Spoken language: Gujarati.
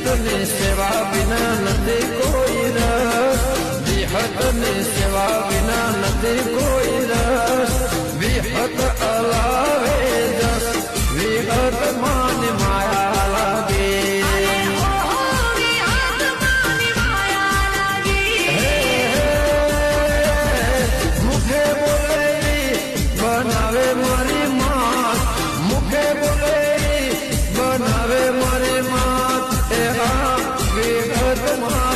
વિહતની સેવા વિના નથી કોઈ રસ વિહતની સેવા વિના નથી કોઈ રસ વિહત અલાવે જસ વિહત માન માયા લાગે મુખે બોલેલી બનાવે મારી માત મુખે બનાવે મારી માત એ વિહત માં